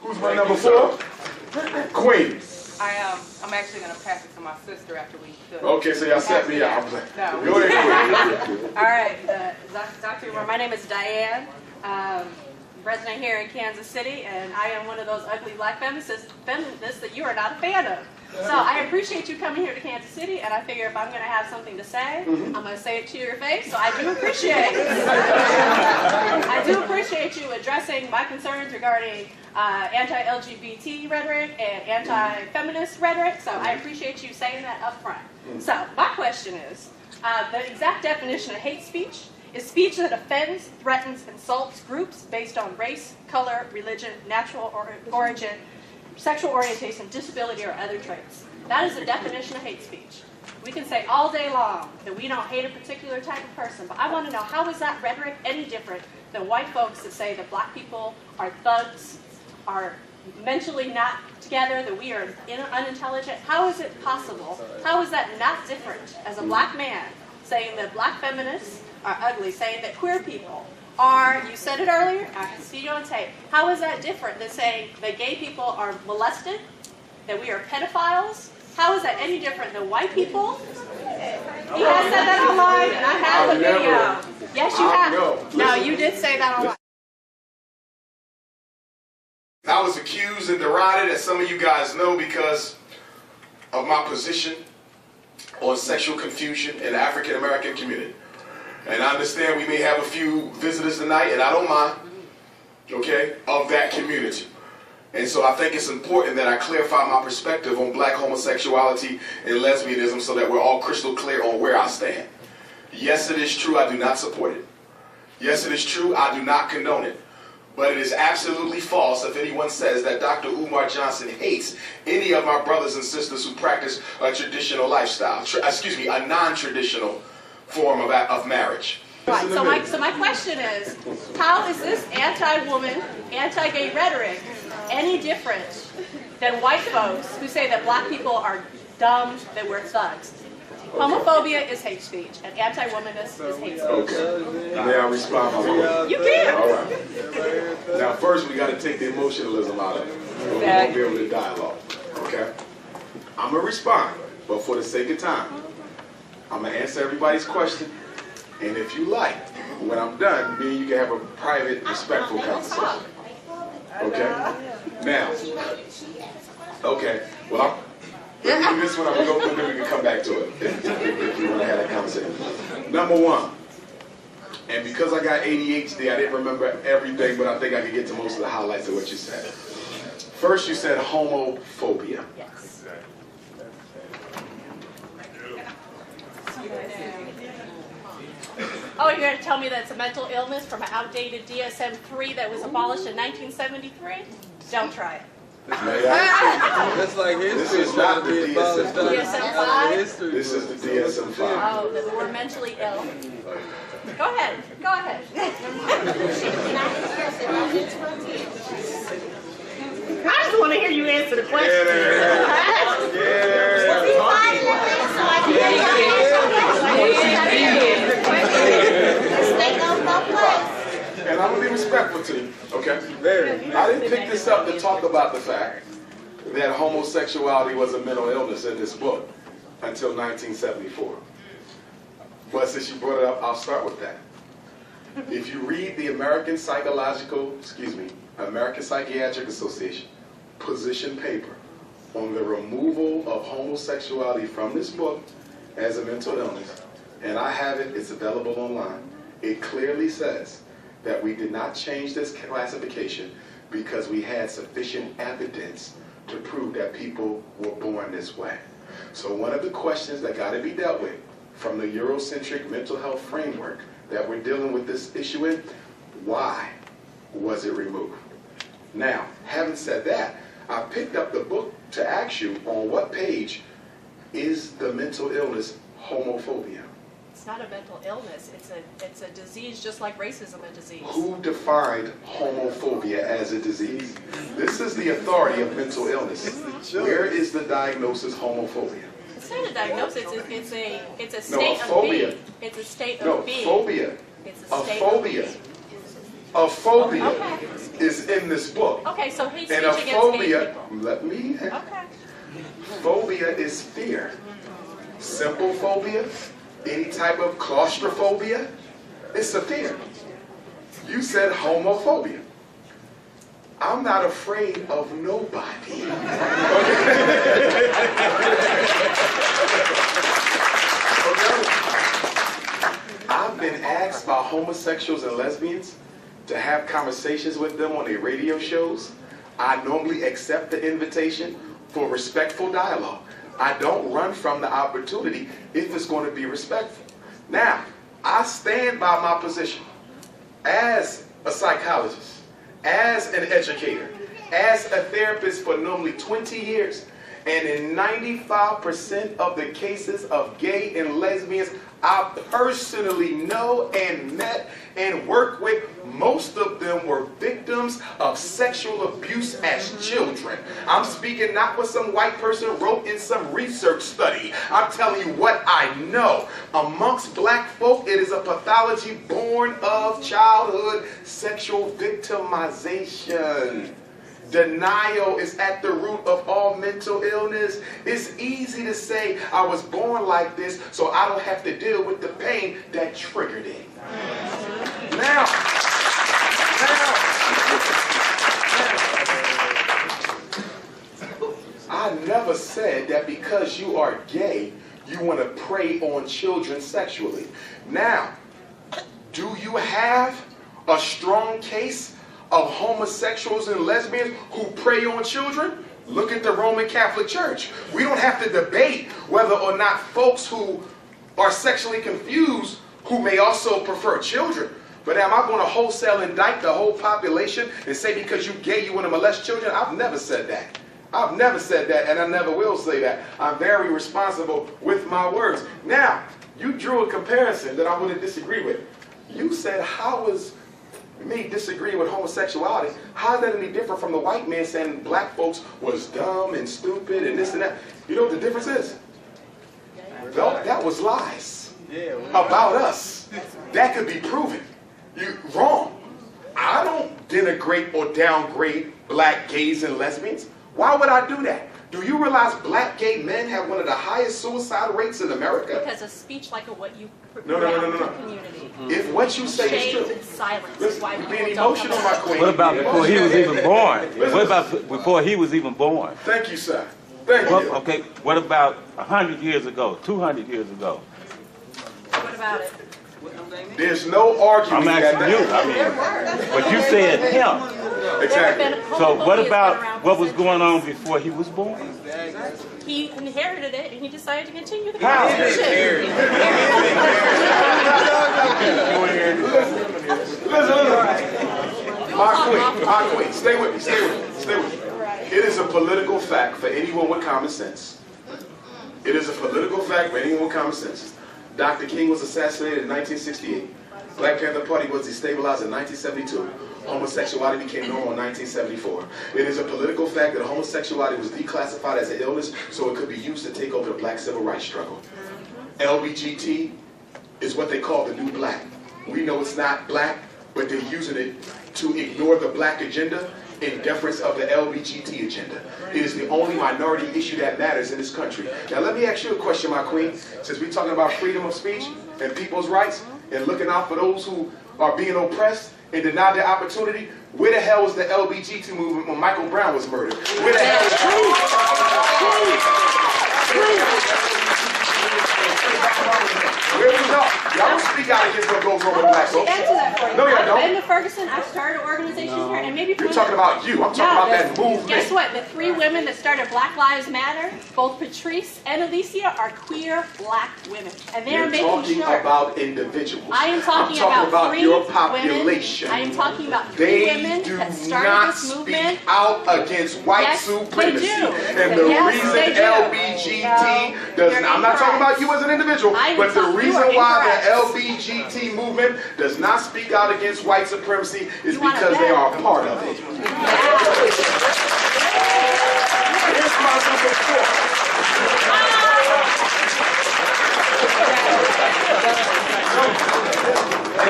Who's my number 4? Queen. I'm actually going to pass it to my sister after we do. Okay, so y'all set me up. No. Go ahead. All right, Dr. Umar, my name is Diane. Resident here in Kansas City, and I am one of those ugly black feminists that you are not a fan of. So I appreciate you coming here to Kansas City, and I figure if I'm going to have something to say, I'm going to say it to your face, so I do appreciate you addressing my concerns regarding anti-LGBT rhetoric and anti-feminist rhetoric, so I appreciate you saying that up front. So my question is, the exact definition of hate speech is speech that offends, threatens, insults groups based on race, color, religion, natural origin, sexual orientation, disability, or other traits. That is the definition of hate speech. We can say all day long that we don't hate a particular type of person, but I want to know, how is that rhetoric any different than white folks that say that black people are thugs, are mentally not together, that we are unintelligent? How is it possible? How is that not different as a black man saying that black feminists are ugly, saying that queer people are, you said it earlier, I can see you on tape. How is that different than saying that gay people are molested, that we are pedophiles? How is that any different than white people? He has said that online, and I have the video. Yes, you have. No, you did say that online. I was accused and derided, as some of you guys know, because of my position on sexual confusion in the African American community. And I understand we may have a few visitors tonight, and I don't mind, okay, of that community. And so I think it's important that I clarify my perspective on black homosexuality and lesbianism so that we're all crystal clear on where I stand. Yes, it is true, I do not support it. Yes, it is true, I do not condone it. But it is absolutely false if anyone says that Dr. Umar Johnson hates any of my brothers and sisters who practice a traditional lifestyle, a non-traditional form of marriage. Right, so my question is, how is this anti-woman, anti-gay rhetoric any different than white folks who say that black people are dumb, that we're thugs? Homophobia is hate speech, and anti-womanness is hate speech. Okay. May I respond? You can. All right. Now, first, we got to take the emotionalism out of it. We won't be able to dialogue. Okay? I'm going to respond, but for the sake of time, I'm going to answer everybody's question, and if you like, when I'm done, me and you can have a private, respectful conversation. Okay? Now, okay, well, let me do this one, I'm going to go through, then we can come back to it, if you want to have that conversation. Number 1, and because I got ADHD, I didn't remember everything, but I think I can get to most of the highlights of what you said. First, you said homophobia. Yes. Oh, you're going to tell me that it's a mental illness from an outdated DSM-3 that was abolished in 1973? Don't try it. That's like history. This is not the DSM-5? This is the DSM-5. Oh, that we're mentally ill. Go ahead. Go ahead. I just want to hear you answer the question. And I'm going to be respectful to you, okay? I didn't pick this up to talk about the fact that homosexuality was a mental illness in this book until 1974. But since you brought it up, I'll start with that. If you read the American Psychiatric Association position paper on the removal of homosexuality from this book as a mental illness, and I have it, it's available online, it clearly says that we did not change this classification because we had sufficient evidence to prove that people were born this way. So one of the questions that got to be dealt with from the Eurocentric mental health framework that we're dealing with this issue in, why was it removed? Now, having said that, I picked up the book to ask you on what page is the mental illness homophobia. It's not a mental illness. It's a disease, just like racism a disease. Who defined homophobia as a disease? This is the authority of mental illness. Where is the diagnosis homophobia? It's not a diagnosis. It's a state of being. It's a state of being. Phobia. It's a A state phobia. of being. A phobia Okay. is in this book. Okay, so hate And speech a against gay phobia, people. let me, Okay. phobia is fear. Simple phobia, any type of claustrophobia, it's a fear. You said homophobia. I'm not afraid of nobody. I've been asked by homosexuals and lesbians to have conversations with them on their radio shows. I normally accept the invitation for respectful dialogue. I don't run from the opportunity if it's going to be respectful. Now, I stand by my position as a psychologist, as an educator, as a therapist for normally 20 years. And in 95% of the cases of gay and lesbians I personally know and met and worked with, most of them were victims of sexual abuse as children. I'm speaking not what some white person wrote in some research study. I'm telling you what I know. Amongst black folk, it is a pathology born of childhood sexual victimization. Denial is at the root of all mental illness. It's easy to say, I was born like this, so I don't have to deal with the pain that triggered it. Now, I never said that because you are gay, you want to prey on children sexually. Now, do you have a strong case of homosexuals and lesbians who prey on children? Look at the Roman Catholic Church. We don't have to debate whether or not folks who are sexually confused, who may also prefer children. But am I going to wholesale indict the whole population and say because you're gay you want to molest children? I've never said that. I've never said that, and I never will say that. I'm very responsible with my words. Now, you drew a comparison that I wouldn't disagree with. You said, how is me disagreeing with homosexuality, how is that any different from the white man saying black folks was dumb and stupid and this and that? You know what the difference is? No, that was lies about us. That could be proven. You're wrong. I don't denigrate or downgrade black gays and lesbians. Why would I do that? Do you realize black gay men have one of the highest suicide rates in America? Because of speech like what you No. community. If what you say is Shame true. and silence is Listen, why you're people being don't emotional, come my out. queen. What about before he was even born? What about before he was even born? Thank you, sir. Thank Well, you. okay, what about 100 years ago, 200 years ago? What about it? There's no argument I'm asking you. I mean, but you said him. Exactly. So what about what was going on before he was born? He inherited it and he decided to continue the How? conversation. Listen. My queen, stay with me. It is a political fact for anyone with common sense. It is a political fact for anyone with common sense. Dr. King was assassinated in 1968. Black Panther Party was destabilized in 1972. Homosexuality became normal in 1974. It is a political fact that homosexuality was declassified as an illness so it could be used to take over the black civil rights struggle. LGBT is what they call the new black. We know it's not black, but they're using it to ignore the black agenda in deference of the LGBT agenda. It is the only minority issue that matters in this country. Now let me ask you a question, my queen. Since we're talking about freedom of speech and people's rights and looking out for those who are being oppressed and denied their opportunity, where the hell was the LGBT movement when Michael Brown was murdered? Where the hell was Where was y'all? Y'all don't speak out against what goes on with black folks. Answer that for you. No, y'all I've been don't. to Ferguson. I've started organizations here, and maybe You're talking about you. I'm talking about that movement. Guess what? The 3 women that started Black Lives Matter, both Patrice and Alicia, are queer black women, and they are You're making talking sure. about individuals. I am talking I'm about 3 your population. women. I am talking about 3 They women do that started not this movement. speak out against white Yes, supremacy. they do. And the Yes, reason they do. LGBT does You're not, I'm not talking incorrect. about you as an individual, I am but the talking- you reason are why incorrect. the LGBT movement does not speak out against white supremacy is You wanna because they bet? are a part of it. Here's my number 4.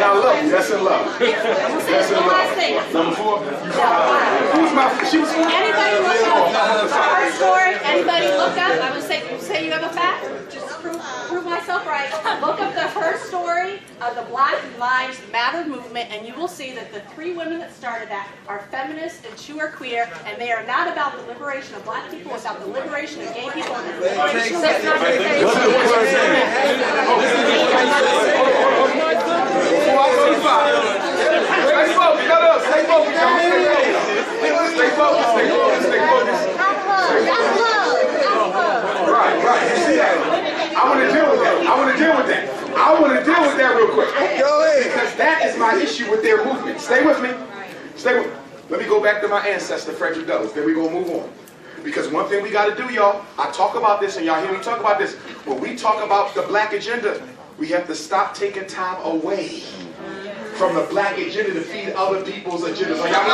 And I love you. That's in love. That's in love. Number 4. Who's my? She was. Anybody look up her story? Anybody look up? I would say you have a fact. Just prove myself right. Look up the her story of the Black Lives Matter movement, and you will see that the 3 women that started that are feminists and 2 are queer, and they are not about the liberation of black people. It's about the liberation of gay people and the liberation of That's not the case. Before I go to 5. Stay focused. No, stay focused. Stay focused. Stay focused. Stay focused. Right. You see that? I want to deal with that. I want to deal with that real quick. Go ahead. Because that is my issue with their movement. Stay with me. Stay with me. Let me go back to my ancestor, Frederick Douglass. Then we're going to move on. Because one thing we got to do, y'all, I talk about this and y'all hear me talk about this. When we talk about the black agenda, we have to stop taking time away from the black agenda to feed other people's agendas. Are y'all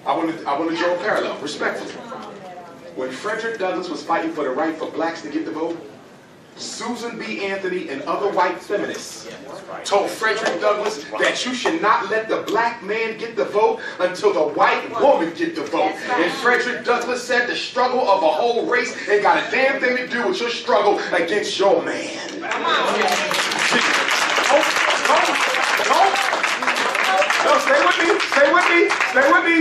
I want to draw a parallel, respectfully. When Frederick Douglass was fighting for the right for blacks to get the vote, Susan B. Anthony and other white feminists told Frederick Douglass that you should not let the black man get the vote until the white woman get the vote. And Frederick Douglass said the struggle of a whole race ain't got a damn thing to do with your struggle against your man. No, stay with me, stay with me, stay with me.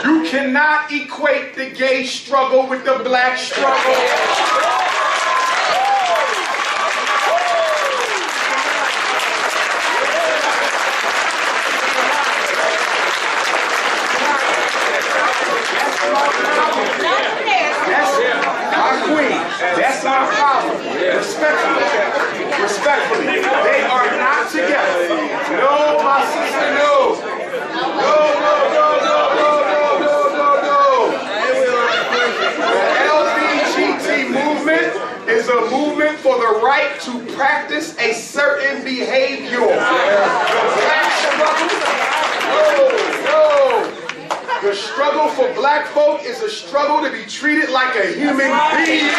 You cannot equate the gay struggle with the black struggle. That's our problem. Respectfully, they are not together. No, my sister, no. No. The LGBT movement is a movement for the right to practice a certain behavior. The struggle for black folk is a struggle to be treated like a human being.